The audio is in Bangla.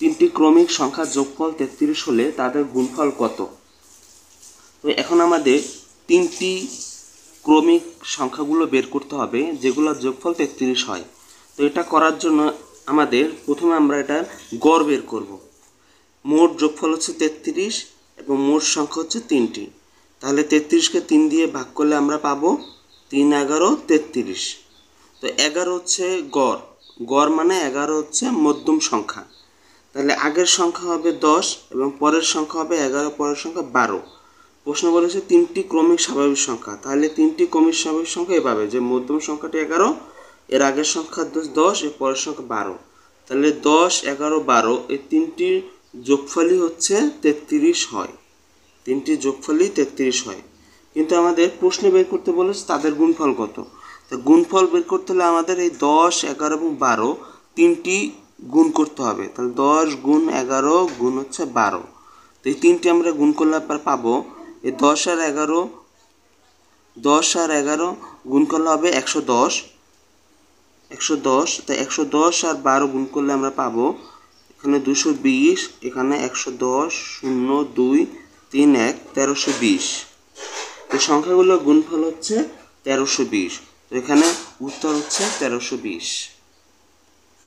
তিনটি ক্রমিক সংখ্যার যোগফল 33 হলে তাদের গুণফল কত? তো এখন আমাদের তিনটি ক্রমিক সংখ্যাগুলো বের করতে হবে যেগুলোর যোগফল 33 হয়। তো এটা করার জন্য আমাদের প্রথমে আমরা এটার গড় বের করব। মোট যোগফল হচ্ছে 33 এবং মোট সংখ্যা হচ্ছে তিনটি। তাহলে 33কে 3 দিয়ে ভাগ করলে আমরা পাবো 3 11 33। তো 11 হচ্ছে গড়, গড় মানে 11 হচ্ছে মধ্যম সংখ্যা। তাহলে আগের সংখ্যা হবে 10 এবং পরের সংখ্যা হবে 11, পরের সংখ্যা 12। প্রশ্ন বলেছে তিনটি ক্রমিক স্বাভাবিক সংখ্যা, তাহলে তিনটি ক্রমিক স্বাভাবিক সংখ্যা এভাবে যে মধ্যম সংখ্যাটি 11, এর আগের সংখ্যা 10, এর পরের সংখ্যা 12। তাহলে 10 11 12 এই তিনটির যোগফলই হচ্ছে 33 হয়। তিনটির যোগফলই 33 হয়। কিন্তু আমাদের প্রশ্নে বের করতে বলেছে তাদের গুণফল কত। তো গুণফল বের করতে হলে আমাদের এই 10 11 এবং 12 তিনটি গুণ করতে হবে। তাহলে 10 গুণ 11 গুণ হচ্ছে 12। তো এই তিনটি আমরা গুণ করলে পাবো এই 10 আর 11 গুণ করলে হবে 110। তাই 110 আর 12 গুণ করলে আমরা পাবো এখানে 220, এখানে 110 0 2 3 1 1320। তো সংখ্যাগুলোর গুণফল হচ্ছে 1320। তো এখানে উত্তর হচ্ছে 1320।